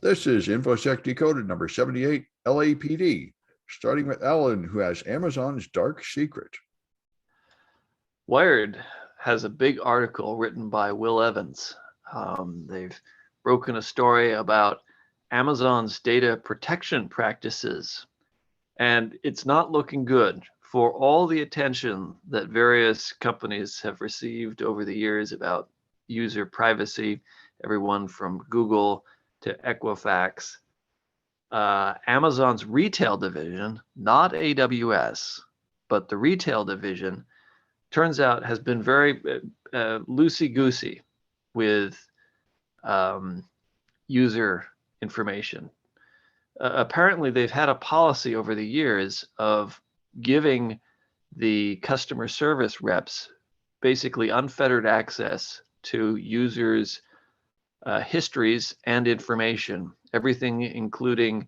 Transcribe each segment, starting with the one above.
This is Infosec Decoded number 78, LAPD, starting with Alan, who has Amazon's dark secret. Wired has a big article written by Will Evans. They've broken a story about Amazon's data protection practices, and it's not looking good. For all the attention that various companies have received over the years about user privacy, everyone from Google to Equifax, Amazon's retail division, not AWS, but the retail division, turns out has been very loosey-goosey with user information. Apparently, they've had a policy over the years of giving the customer service reps basically unfettered access to users' histories and information, everything including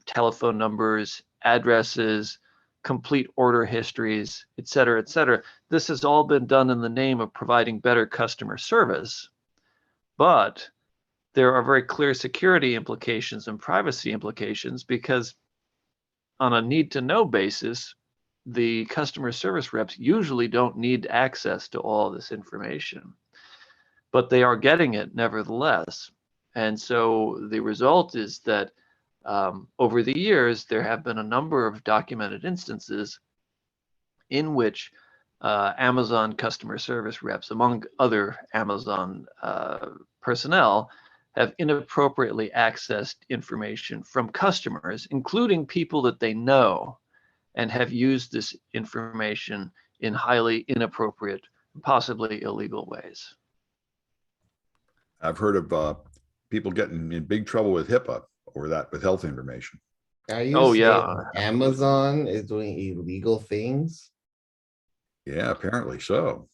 telephone numbers, addresses, complete order histories, et cetera, et cetera. This has all been done in the name of providing better customer service, but there are very clear security implications and privacy implications, because on a need-to-know basis, the customer service reps usually don't need access to all this information, but they are getting it nevertheless. And so the result is that over the years, there have been a number of documented instances in which Amazon customer service reps, among other Amazon personnel, have inappropriately accessed information from customers, including people that they know, and have used this information in highly inappropriate, possibly illegal ways. I've heard of people getting in big trouble with HIPAA over that, with health information. Are you Oh, saying yeah. Amazon is doing illegal things? Yeah, apparently so.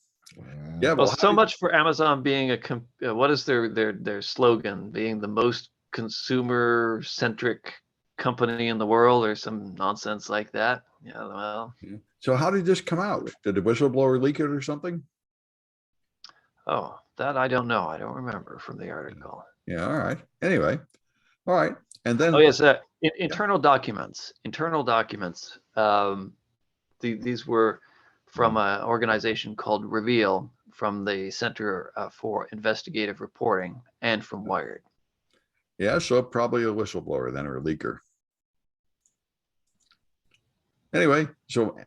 Yeah. Well, so much for Amazon being what is their slogan? Being the most consumer-centric company in the world, or some nonsense like that. Yeah, well. So how did this come out? Did the whistleblower leak it or something? Oh, that I don't know. I don't remember from the article. Yeah, all right. Anyway, all right. And then, oh yes, internal documents. Internal documents. These were from an organization called Reveal, from the Center for Investigative Reporting, and from Wired. Yeah, so probably a whistleblower then, or a leaker. Anyway, so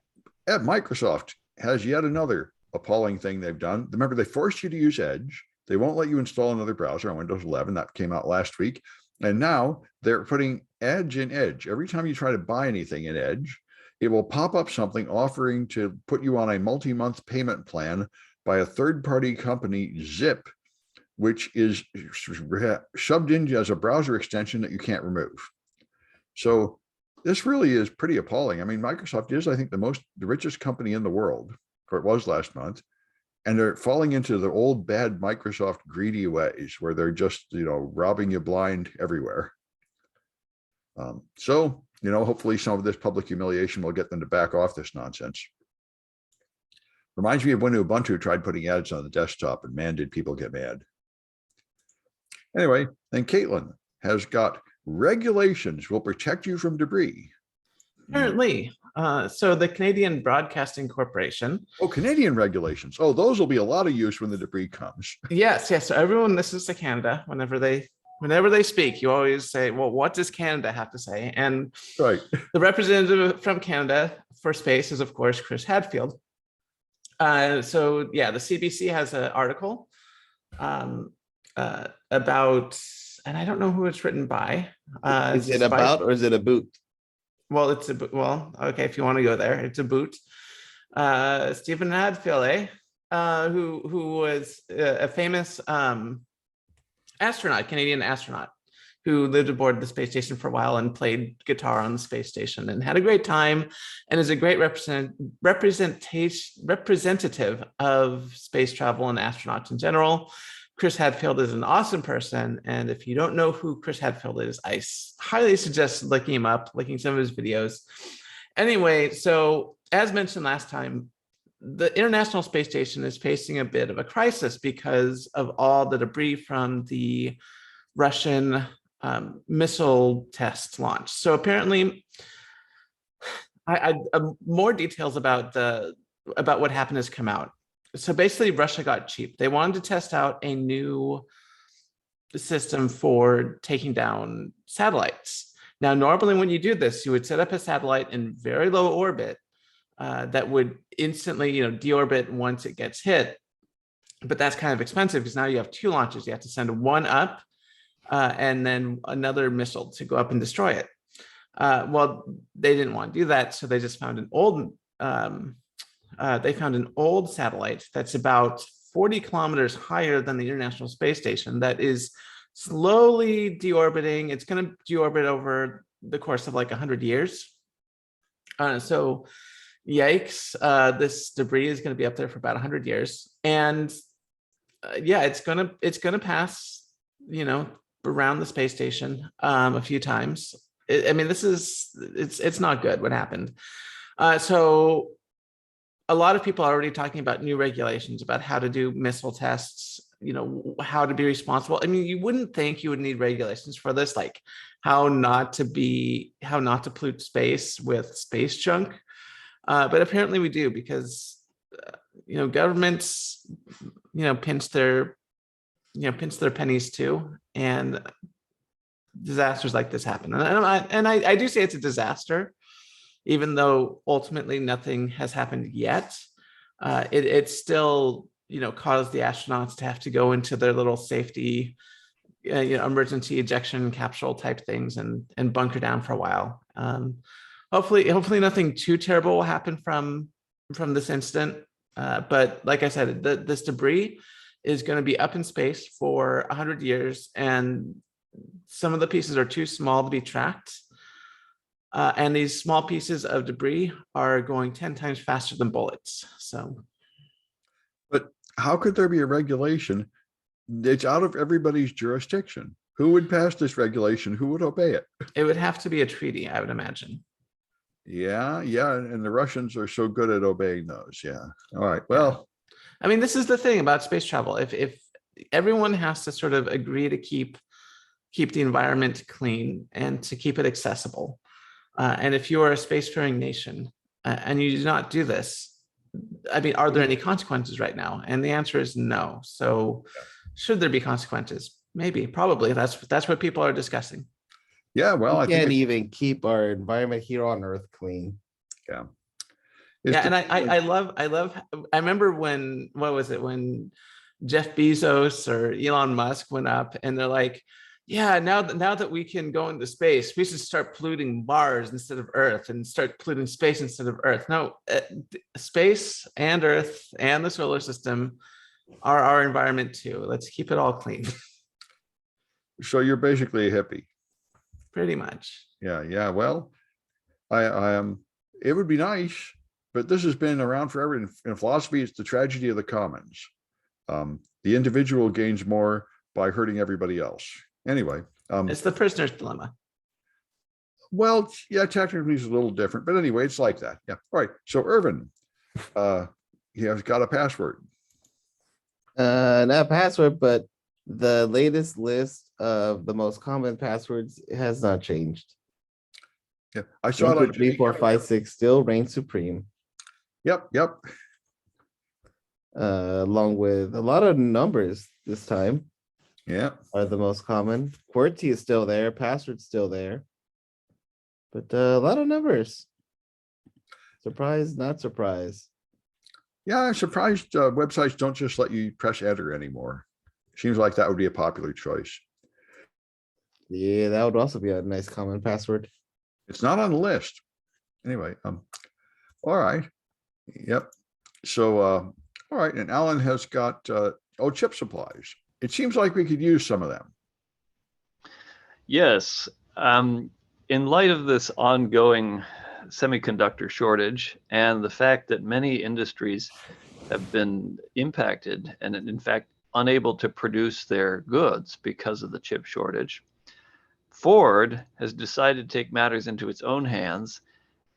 at Microsoft has yet another appalling thing they've done. Remember, they forced you to use Edge. They won't let you install another browser on Windows 11. That came out last week. And now they're putting Edge in Edge. Every time you try to buy anything in Edge, it will pop up something offering to put you on a multi-month payment plan by a third-party company, Zip, which is shoved in as a browser extension that you can't remove. So this really is pretty appalling. I mean, Microsoft is, I think, the richest company in the world, or it was last month, and they're falling into the old bad Microsoft greedy ways where they're just, robbing you blind everywhere. So, hopefully some of this public humiliation will get them to back off this nonsense. Reminds me of when Ubuntu tried putting ads on the desktop, and man, did people get mad. Anyway, then Kaitlyn has got regulations will protect you from debris. Apparently. So the Canadian Broadcasting Corporation. Oh, Canadian regulations. Oh, those will be a lot of use when the debris comes. Yes. So everyone listens to Canada whenever they speak. You always say, well, what does Canada have to say? And right. The representative from Canada for space is, of course, Chris Hadfield. So yeah, the CBC has an article about, and I don't know who it's written by. Is it about, or is it a boot? Well, okay, if you want to go there, it's a boot. Stephen Hadfield, who was a famous astronaut, Canadian astronaut, who lived aboard the space station for a while and played guitar on the space station and had a great time, and is a great representative of space travel and astronauts in general. Chris Hadfield is an awesome person, and if you don't know who Chris Hadfield is, I highly suggest looking him up, looking some of his videos. Anyway, so as mentioned last time, the International Space Station is facing a bit of a crisis because of all the debris from the Russian missile test launch. So apparently, more details about what happened has come out. So basically, Russia got cheap. They wanted to test out a new system for taking down satellites. Now, normally when you do this, you would set up a satellite in very low orbit that would instantly, deorbit once it gets hit. But that's kind of expensive because now you have two launches. You have to send one up and then another missile to go up and destroy it. Well, they didn't want to do that, so they just found an old satellite that's about 40 kilometers higher than the International Space Station that is slowly deorbiting. It's going to deorbit over the course of like 100 years. So yikes, this debris is going to be up there for about 100 years. And yeah, it's gonna pass, around the space station a few times. It's not good what happened. So a lot of people are already talking about new regulations about how to do missile tests, how to be responsible. I mean, you wouldn't think you would need regulations for this, like how not to pollute space with space junk. But apparently we do, because governments, pinch their pennies too, and disasters like this happen. And I do say it's a disaster, even though ultimately nothing has happened yet. It still, caused the astronauts to have to go into their little safety, emergency ejection capsule type things and bunker down for a while. Hopefully nothing too terrible will happen from this incident. But like I said, this debris is going to be up in space for 100 years, and some of the pieces are too small to be tracked. And these small pieces of debris are going 10 times faster than bullets. So, but how could there be a regulation? It's out of everybody's jurisdiction. Who would pass this regulation? Who would obey it? It would have to be a treaty, I would imagine. Yeah. And the Russians are so good at obeying those. Yeah. All right. Well, I mean, this is the thing about space travel. If everyone has to sort of agree to keep the environment clean and to keep it accessible, and if you are a spacefaring nation and you do not do this, I mean, are there any consequences right now? And the answer is no. So, should there be consequences? Maybe, probably. That's what people are discussing. yeah. Well, We can't even keep our environment here on Earth clean. Yeah. And I remember when Jeff Bezos or Elon Musk went up and they're like, yeah, now that we can go into space, we should start polluting Mars instead of Earth and start polluting space instead of Earth. No, space and Earth and the solar system are our environment too. Let's keep it all clean. So you're basically a hippie. Pretty much. Yeah. Well, I am. It would be nice, but this has been around forever. In philosophy, it's the tragedy of the commons. The individual gains more by hurting everybody else. Anyway, It's the prisoner's dilemma. well, yeah, technically it's a little different, but anyway, it's like that. Yeah. All right. So Irvin, he has got a password. Not a password, but the latest list of the most common passwords has not changed. Yeah, I saw it. 3, 4, 5, 6 still reigns supreme. Yep. Along with a lot of numbers this time Yeah. are the most common. QWERTY is still there, password's still there, but a lot of numbers. Surprise, not surprise. Yeah, I'm surprised websites don't just let you press enter anymore. Seems like that would be a popular choice. Yeah, that would also be a nice common password. It's not on the list. Anyway, all right. Yep. So, all right. And Alan has got, chip supplies. It seems like we could use some of them. Yes. In light of this ongoing semiconductor shortage and the fact that many industries have been impacted and in fact unable to produce their goods because of the chip shortage, Ford has decided to take matters into its own hands,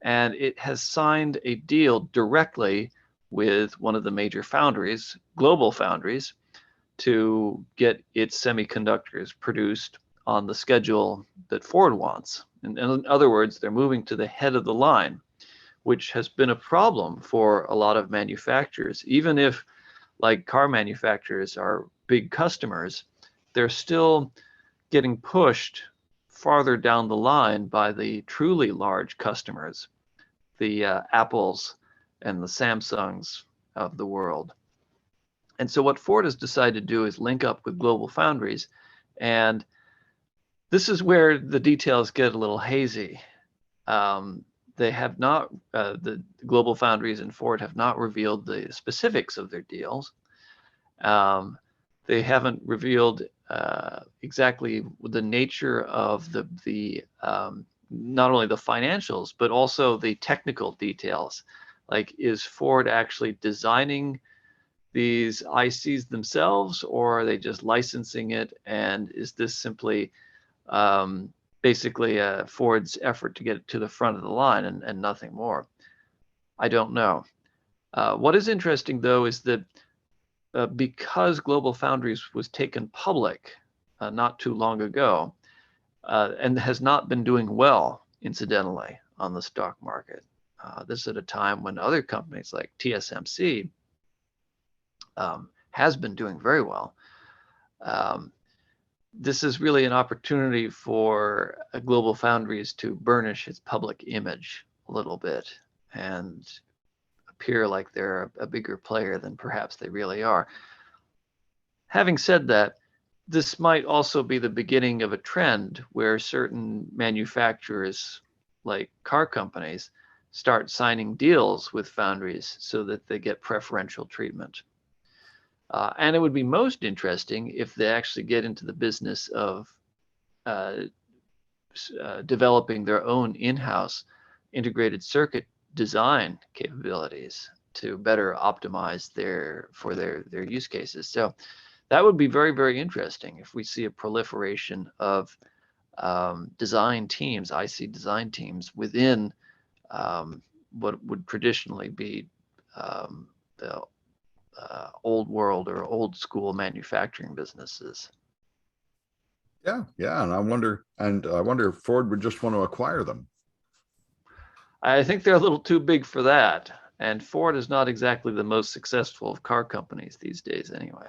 and it has signed a deal directly with one of the major foundries, global foundries, to get its semiconductors produced on the schedule that Ford wants. In other words, they're moving to the head of the line, which has been a problem for a lot of manufacturers. Even if, like, car manufacturers are big customers, they're still getting pushed farther down the line by the truly large customers, the Apples and the Samsungs of the world. And so what Ford has decided to do is link up with Global Foundries. And this is where the details get a little hazy. They have not, the Global Foundries and Ford have not revealed the specifics of their deals. They haven't revealed exactly the nature of the not only the financials, but also the technical details. Like, is Ford actually designing these ICs themselves, or are they just licensing it? And is this simply basically Ford's effort to get it to the front of the line and nothing more? I don't know. What is interesting, though, is that because Global Foundries was taken public not too long ago, and has not been doing well, incidentally, on the stock market. This at a time when other companies like TSMC has been doing very well. This is really an opportunity for Global Foundries to burnish its public image a little bit and appear like they're a bigger player than perhaps they really are. Having said that, this might also be the beginning of a trend where certain manufacturers, like car companies, start signing deals with foundries so that they get preferential treatment. And it would be most interesting if they actually get into the business of developing their own in-house integrated circuit design capabilities to better optimize their use cases. So that would be very, very interesting if we see a proliferation of design teams, IC design teams within what would traditionally be the old world or old school manufacturing businesses. Yeah, and I wonder if Ford would just want to acquire them. I think they're a little too big for that, and Ford is not exactly the most successful of car companies these days, anyway.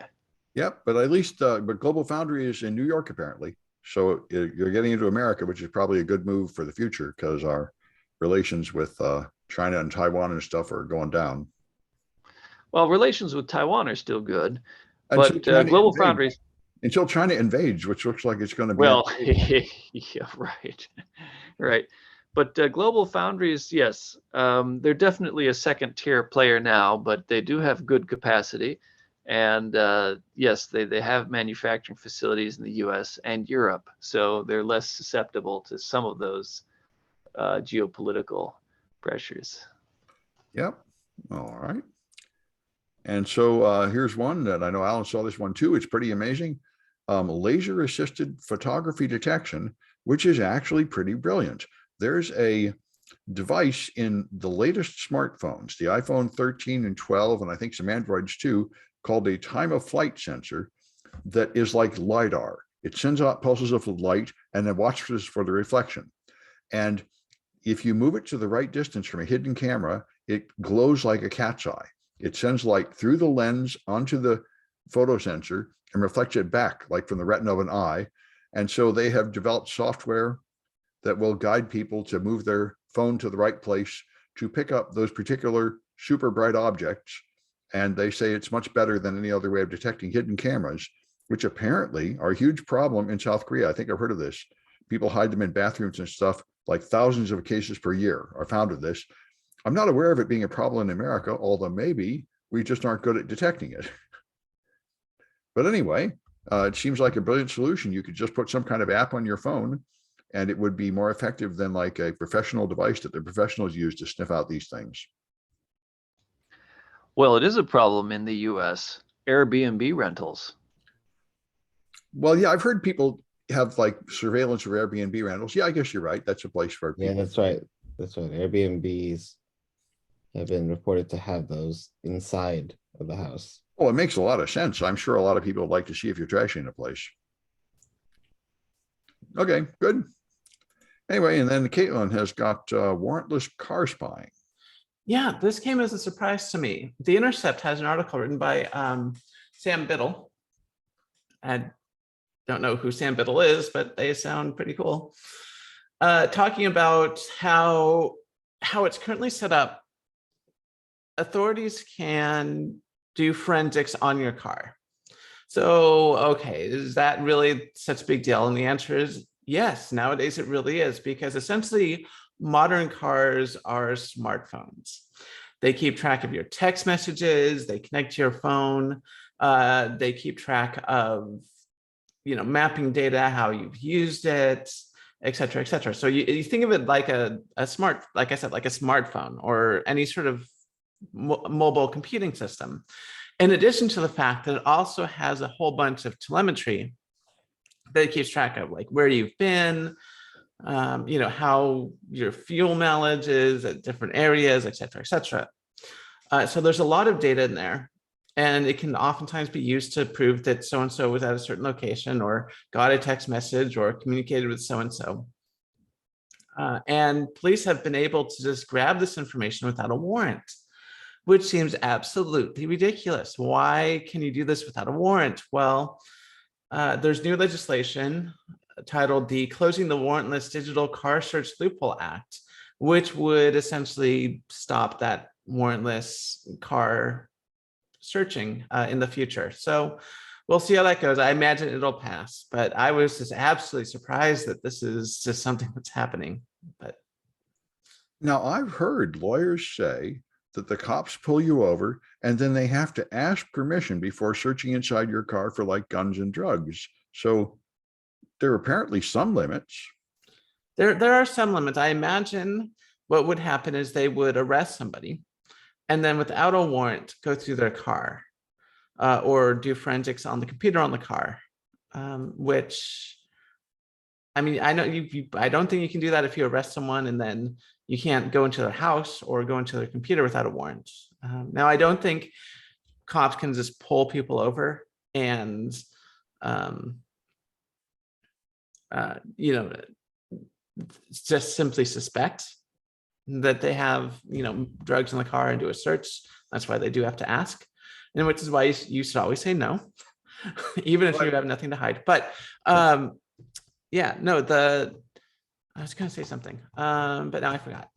Yep, but at least but Global Foundry is in New York apparently, so you're getting into America, which is probably a good move for the future because our relations with China and Taiwan and stuff are going down. Well, relations with Taiwan are still good, Until but Global Foundries, until China invades, which looks like it's going to be. well, yeah, right. But Global Foundries, yes, they're definitely a second-tier player now, but they do have good capacity. And yes, they have manufacturing facilities in the US and Europe, so they're less susceptible to some of those geopolitical pressures. Yep. All right. And so here's one that I know Alan saw this one too. It's pretty amazing. Laser assisted photography detection, which is actually pretty brilliant. There's a device in the latest smartphones, the iPhone 13 and 12, and I think some Androids too, called a time of flight sensor that is like LiDAR. It sends out pulses of light and then watches for the reflection. And if you move it to the right distance from a hidden camera, it glows like a cat's eye. It sends light through the lens onto the photo sensor and reflects it back, like from the retina of an eye. And so they have developed software that will guide people to move their phone to the right place to pick up those particular super bright objects. And they say it's much better than any other way of detecting hidden cameras, which apparently are a huge problem in South Korea. I think I've heard of this. People hide them in bathrooms and stuff, like thousands of cases per year are found of this. I'm not aware of it being a problem in America, although maybe we just aren't good at detecting it. But anyway, it seems like a brilliant solution. You could just put some kind of app on your phone and it would be more effective than like a professional device that the professionals use to sniff out these things. Well, it is a problem in the US, Airbnb rentals. Well, yeah, I've heard people have like surveillance of Airbnb rentals. Yeah, I guess you're right. That's a place for people. Yeah, that's right. That's right. Airbnbs have been reported to have those inside of the house. Well, it makes a lot of sense. I'm sure a lot of people would like to see if you're trashing a place. Okay, good. Anyway, and then Kaitlyn has got warrantless car spying. Yeah, this came as a surprise to me. The Intercept has an article written by Sam Biddle. I don't know who Sam Biddle is, but they sound pretty cool. Talking about how it's currently set up. Authorities can do forensics on your car. So, okay, is that really such a big deal? And the answer is yes, nowadays it really is, because essentially modern cars are smartphones. They keep track of your text messages, they connect to your phone, they keep track of, mapping data, how you've used it, et cetera, et cetera. So you think of it like a smart, like I said, like a smartphone or any sort of mobile computing system. In addition to the fact that it also has a whole bunch of telemetry that it keeps track of, like where you've been, how your fuel mileage is at different areas, et cetera, et cetera. So there's a lot of data in there, and it can oftentimes be used to prove that so-and-so was at a certain location or got a text message or communicated with so-and-so. And police have been able to just grab this information without a warrant, which seems absolutely ridiculous. Why can you do this without a warrant? Well, there's new legislation titled the Closing the Warrantless Digital Car Search Loophole Act, which would essentially stop that warrantless car searching in the future. So we'll see how that goes. I imagine it'll pass, but I was just absolutely surprised that this is just something that's happening. But Now, I've heard lawyers say that the cops pull you over and then they have to ask permission before searching inside your car for like guns and drugs. So there are apparently some limits. there are some limits. I imagine what would happen is they would arrest somebody and then without a warrant go through their car or do forensics on the computer on the car, which, I mean, I know I don't think you can do that if you arrest someone and then you can't go into their house or go into their computer without a warrant. Now, I don't think cops can just pull people over and, just simply suspect that they have, drugs in the car and do a search. That's why they do have to ask, and which is why you should always say no, even if you have nothing to hide. But yeah, no, I was going to say something, but now I forgot.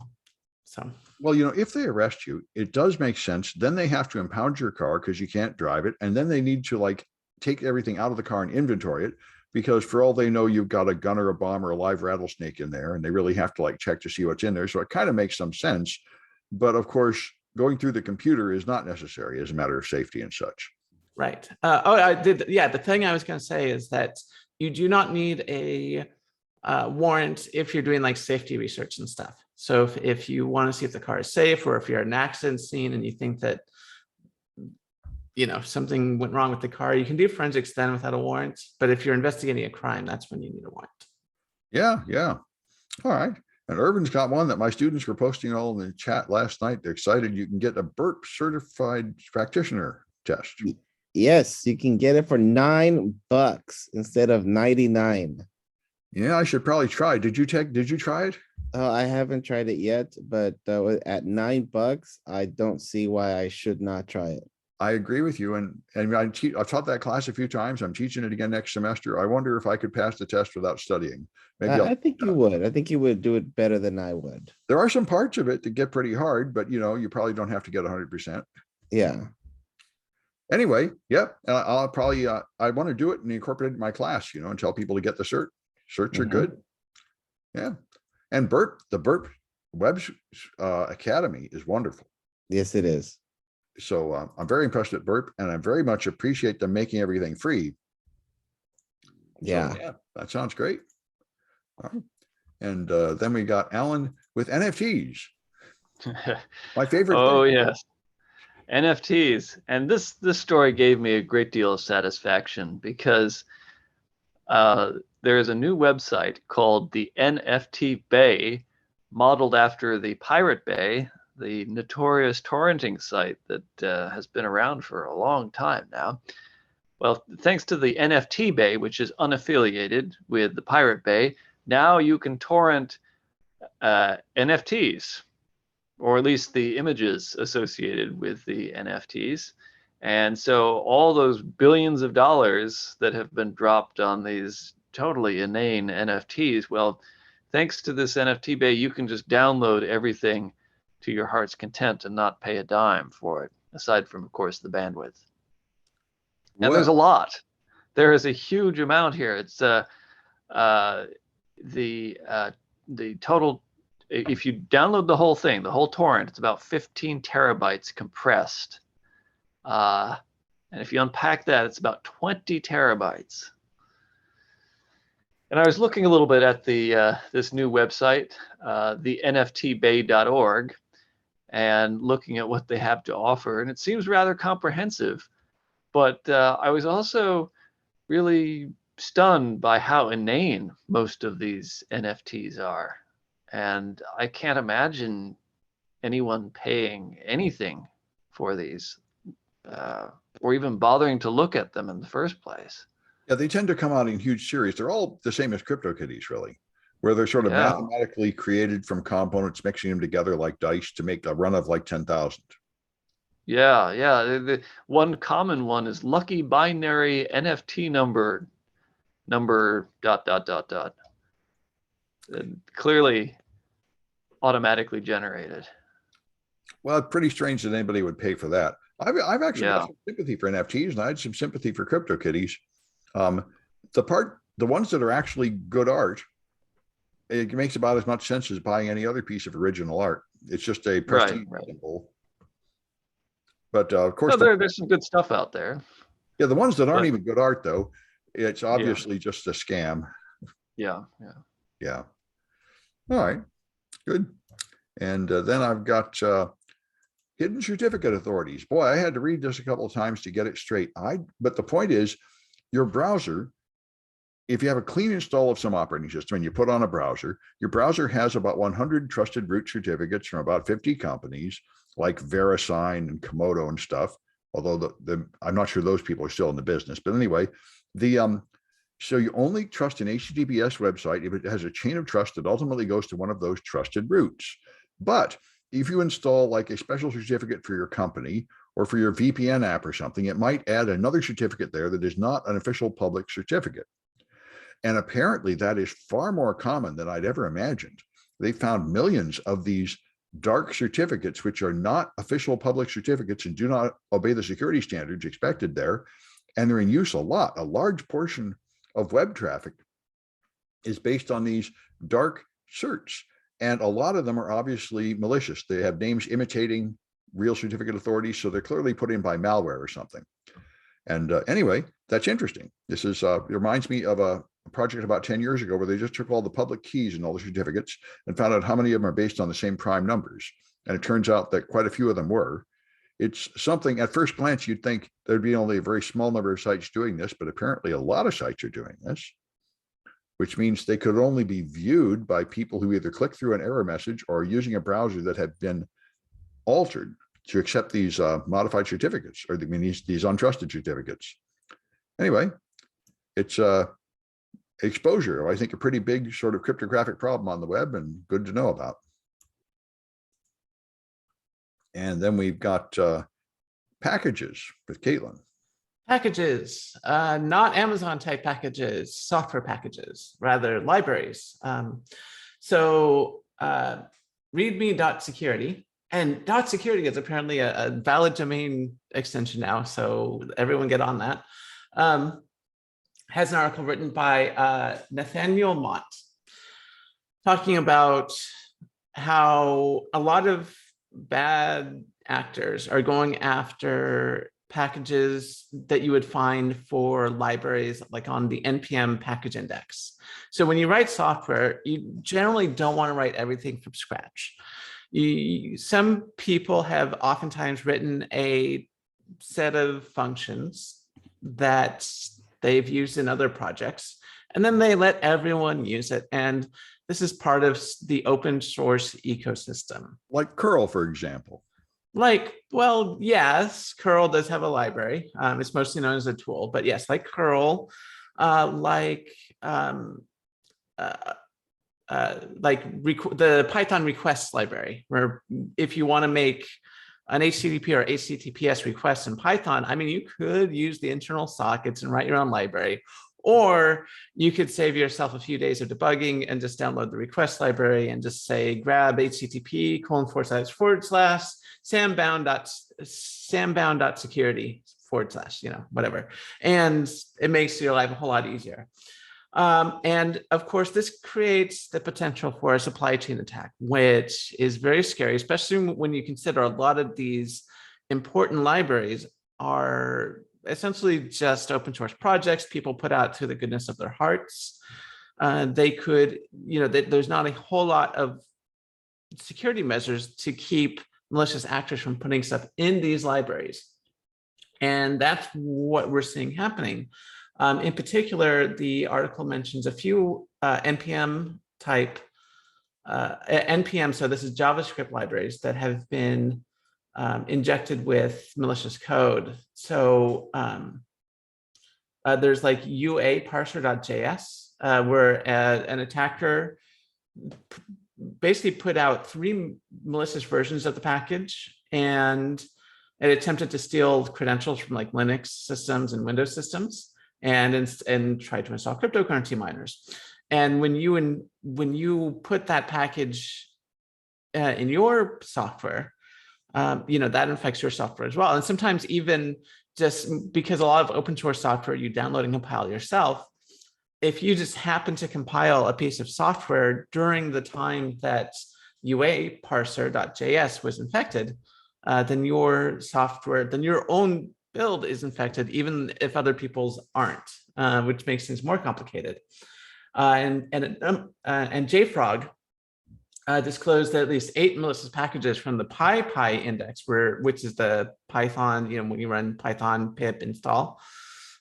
So, well, if they arrest you, it does make sense. Then they have to impound your car because you can't drive it. And then they need to like take everything out of the car and inventory it, because for all they know, you've got a gun or a bomb or a live rattlesnake in there, and they really have to like check to see what's in there. So it kind of makes some sense. But of course, going through the computer is not necessary as a matter of safety and such. Right. I did. Yeah. The thing I was going to say is that you do not need a warrant if you're doing like safety research and stuff. So if you want to see if the car is safe, or if you're at an accident scene and you think that, something went wrong with the car, you can do forensics then without a warrant. But if you're investigating a crime, that's when you need a warrant. Yeah. Yeah. All right. And Irvin's got one that my students were posting all in the chat last night. They're excited. You can get a Burp certified practitioner test. Yes, you can get it for $9 instead of 99. Yeah, I should probably try. Did you try it? I haven't tried it yet, but at $9, I don't see why I should not try it. I agree with you. And I've taught that class a few times. I'm teaching it again next semester. I wonder if I could pass the test without studying. Maybe I think you would. I think you would do it better than I would. There are some parts of it that get pretty hard, but you probably don't have to get 100%. Yeah. Anyway, yep. I'll probably, I want to do it and incorporate it in my class, and tell people to get the cert. Certs are good. Yeah. And the Burp Web Academy is wonderful. Yes, it is. So I'm very impressed at Burp, and I very much appreciate them making everything free. Yeah. So, yeah, that sounds great. All right. And then we got Alan with NFTs. My favorite. Oh, yes. NFTs. And this story gave me a great deal of satisfaction, because there is a new website called the NFT Bay, modeled after the Pirate Bay, the notorious torrenting site that has been around for a long time now. Well, thanks to the NFT Bay, which is unaffiliated with the Pirate Bay, now you can torrent NFTs, or at least the images associated with the NFTs. And so all those billions of dollars that have been dropped on these totally inane NFTs, well, thanks to this NFT Bay, you can just download everything to your heart's content and not pay a dime for it, aside from, of course, the bandwidth. And there's a lot. There is a huge amount here. It's the total. If you download the whole thing, the whole torrent, it's about 15 terabytes compressed. And if you unpack that, it's about 20 terabytes. And I was looking a little bit at the this new website, the NFTbay.org, and looking at what they have to offer, and it seems rather comprehensive. But I was also really stunned by how inane most of these NFTs are. And I can't imagine anyone paying anything for these or even bothering to look at them in the first place. Yeah, they tend to come out in huge series. They're all the same as CryptoKitties, really, where they're sort of mathematically created from components, mixing them together like dice to make a run of like 10,000. Yeah. The one common one is lucky binary NFT number dot. Clearly automatically generated. Well, it's pretty strange that anybody would pay for that. I've actually got some sympathy for NFTs, and I had some sympathy for CryptoKitties. The ones that are actually good art, it makes about as much sense as buying any other piece of original art. It's just a prestige symbol. But of course, there's some good stuff out there. Yeah, the ones that aren't even good art, though, it's obviously just a scam. Yeah. All right, good. And then I've got hidden certificate authorities. Boy, I had to read this a couple of times to get it straight. But the point is, your browser, if you have a clean install of some operating system and you put on a browser, your browser has about 100 trusted root certificates from about 50 companies like VeriSign and Komodo and stuff. Although I'm not sure those people are still in the business. But anyway, so you only trust an HTTPS website if it has a chain of trust that ultimately goes to one of those trusted roots. But if you install like a special certificate for your company or for your VPN app or something, it might add another certificate there that is not an official public certificate. And apparently that is far more common than I'd ever imagined. They found millions of these dark certificates, which are not official public certificates and do not obey the security standards expected there. And they're in use a lot. A large portion of web traffic is based on these dark certs. And a lot of them are obviously malicious. They have names imitating real certificate authorities. So they're clearly put in by malware or something. And anyway, that's interesting. This is it reminds me of a project about 10 years ago where they just took all the public keys and all the certificates and found out how many of them are based on the same prime numbers. And it turns out that quite a few of them were. It's something at first glance, you'd think there'd be only a very small number of sites doing this, but apparently a lot of sites are doing this, which means they could only be viewed by people who either click through an error message or using a browser that had been altered to accept these modified certificates, or these untrusted certificates. Anyway, it's exposure, I think, a pretty big sort of cryptographic problem on the web, and good to know about. And then we've got packages with Kaitlyn. Packages, not Amazon type packages, software packages, rather libraries. So readme.security, and .security is apparently a valid domain extension now, so everyone get on that. Has an article written by Nathaniel Mott talking about how a lot of bad actors are going after packages that you would find for libraries like on the NPM package index. So when you write software, you generally don't want to write everything from scratch. Some people have oftentimes written a set of functions that they've used in other projects, and then they let everyone use it. And this is part of the open source ecosystem. Like curl, for example. Like, well, yes, curl does have a library. It's mostly known as a tool, but yes, like curl, like the Python requests library, where if you want to make an HTTP or HTTPS request in Python, I mean, you could use the internal sockets and write your own library, or you could save yourself a few days of debugging and just download the request library and just say, grab HTTP // sambound.security / whatever. And it makes your life a whole lot easier. And of course, this creates the potential for a supply chain attack, which is very scary, especially when you consider a lot of these important libraries are essentially just open source projects people put out to the goodness of their hearts. They could, there's not a whole lot of security measures to keep malicious actors from putting stuff in these libraries. And that's what we're seeing happening. In particular, the article mentions a few NPM type, NPM, so this is JavaScript libraries that have been injected with malicious code. So there's like UA parser.js, where an attacker basically put out 3 malicious versions of the package, and it attempted to steal credentials from like Linux systems and Windows systems, and try to install cryptocurrency miners. And when you put that package in your software, that infects your software as well. And sometimes even just because a lot of open source software you download and compile yourself, if you just happen to compile a piece of software during the time that UA parser.js was infected, then your own build is infected, even if other people's aren't, which makes things more complicated. And JFrog disclosed that at least 8 malicious packages from the PyPy index, which is the Python, when you run Python pip install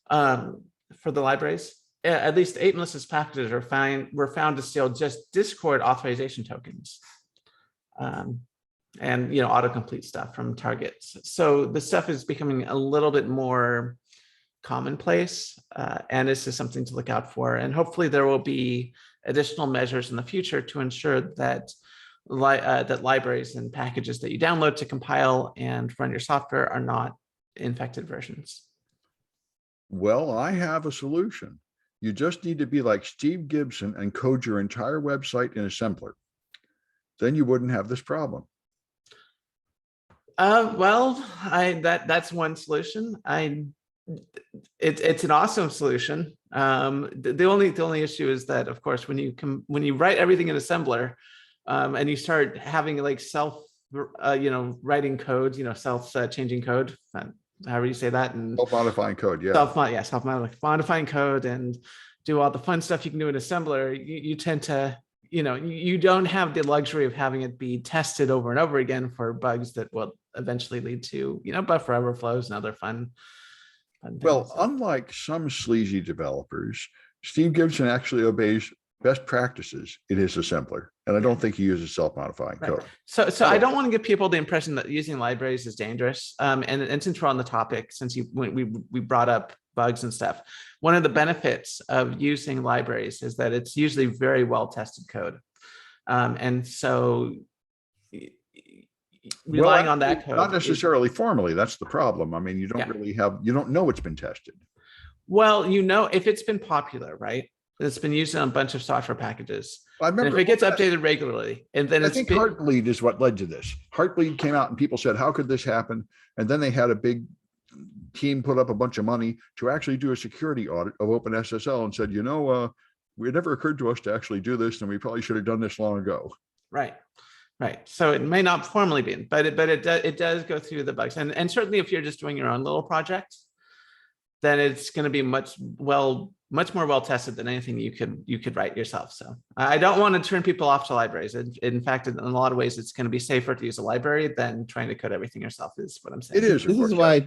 for the libraries, at least 8 malicious packages were found to steal just Discord authorization tokens. And autocomplete stuff from targets. So the stuff is becoming a little bit more commonplace, and this is something to look out for. And hopefully there will be additional measures in the future to ensure that that libraries and packages that you download to compile and run your software are not infected versions. Well, I have a solution. You just need to be like Steve Gibson and code your entire website in assembler. Then you wouldn't have this problem. Well, that's one solution. It's an awesome solution. The only issue is that, of course, when you write everything in assembler, and you start having like writing code, self-changing code, however you say that, and Self-modifying code, yeah. Self-modifying code, and do all the fun stuff you can do in assembler. You tend to, you don't have the luxury of having it be tested over and over again for bugs that will eventually lead to, buffer overflows and other fun things. Well, unlike some sleazy developers, Steve Gibson actually obeys best practices in his assembler, and I don't think he uses self-modifying code. So I don't want to give people the impression that using libraries is dangerous. And since we're on the topic, since we brought up bugs and stuff, one of the benefits of using libraries is that it's usually very well tested code, and so relying on that code, not necessarily formally. That's the problem. I mean, you don't know it's been tested. Well, if it's been popular, right? It's been used in a bunch of software packages. I remember if it gets updated regularly, and then I think Heartbleed is what led to this. Heartbleed came out and people said, how could this happen? And then they had a big team put up a bunch of money to actually do a security audit of OpenSSL and said, it never occurred to us to actually do this, and we probably should have done this long ago. Right. So it may not formally be, but it does go through the bugs, and certainly if you're just doing your own little project, then it's going to be much more well tested than anything you could write yourself. So I don't want to turn people off to libraries. In fact, in a lot of ways, it's going to be safer to use a library than trying to code everything yourself. Is what I'm saying. It is. This is why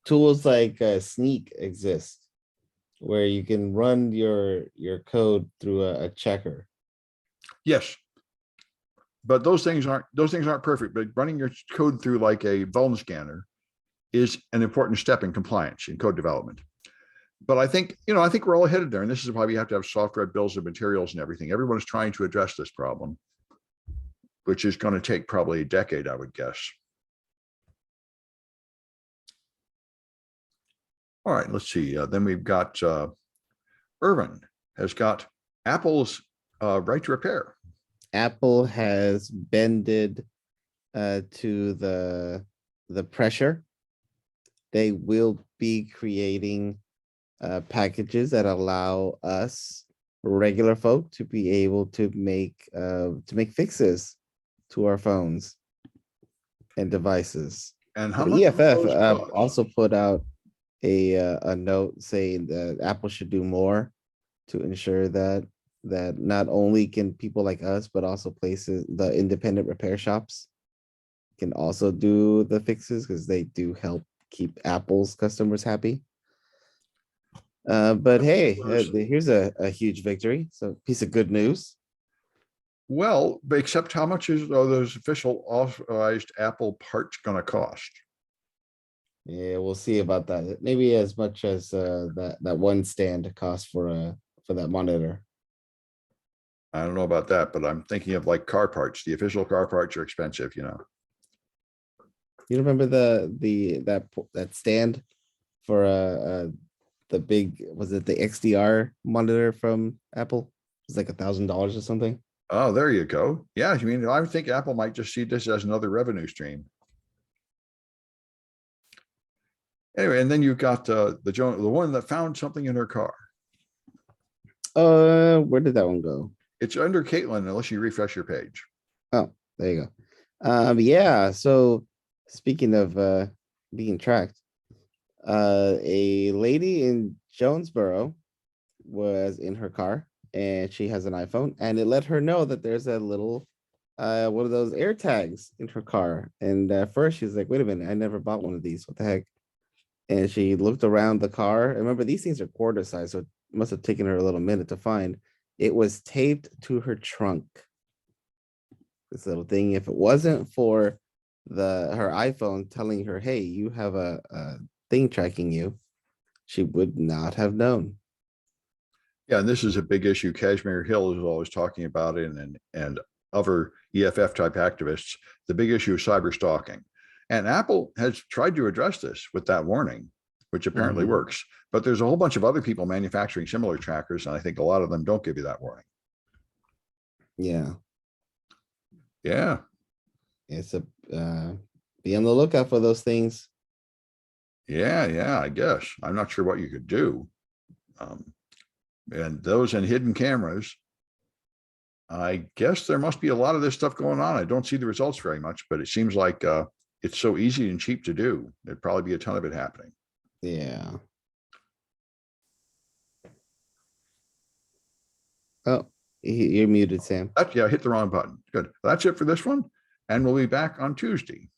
tools like Sneak exist, where you can run your code through a checker. Yes. but those things aren't perfect. But running your code through like a Bowne scanner is an important step in compliance in code development. But I think we're all headed there, and this is why we have to have software bills of materials and everything. Everyone is trying to address this problem, which is going to take probably a decade, I would guess. All right, let's see. Then we've got Irvin has got Apple's right to repair. Apple has bended to the pressure. They will be creating packages that allow us regular folk to be able to make fixes to our phones and devices. And how The much EFF those cost? also put out a note saying that Apple should do more to ensure that not only can people like us, but also places, the independent repair shops can also do the fixes, because they do help keep Apple's customers happy. But hey, here's a huge victory. So piece of good news. Well, but except how much is those official authorized Apple parts going to cost? Yeah, we'll see about that. Maybe as much as that one stand cost for that monitor. I don't know about that, but I'm thinking of like car parts. The official car parts are expensive, You remember that stand for the big, was it the XDR monitor from Apple? It was like $1,000 or something. Oh, there you go. Yeah, I think Apple might just see this as another revenue stream. Anyway, and then you've got the one that found something in her car. Where did that one go? It's under Kaitlyn, unless you refresh your page. Oh, there you go. Yeah. So speaking of being tracked, a lady in Jonesboro was in her car, and she has an iPhone, and it let her know that there's a little one of those AirTags in her car. And at first she's like, wait a minute, I never bought one of these. What the heck? And she looked around the car. Remember, these things are quarter size, so it must have taken her a little minute to find. It was taped to her trunk. This little thing, if it wasn't for her iPhone telling her, hey, you have a thing tracking you, she would not have known. Yeah, and this is a big issue. Kashmir Hill is always talking about it, and other EFF type activists. The big issue is cyberstalking. And Apple has tried to address this with that warning, which apparently works. But there's a whole bunch of other people manufacturing similar trackers, and I think a lot of them don't give you that warning. Yeah. Yeah. It's be on the lookout for those things. Yeah, I guess. I'm not sure what you could do. And those and hidden cameras, I guess there must be a lot of this stuff going on. I don't see the results very much, but it seems like it's so easy and cheap to do. There'd probably be a ton of it happening. Yeah. Oh, you're muted, Sam. Yeah, I hit the wrong button. Good. That's it for this one. And we'll be back on Tuesday.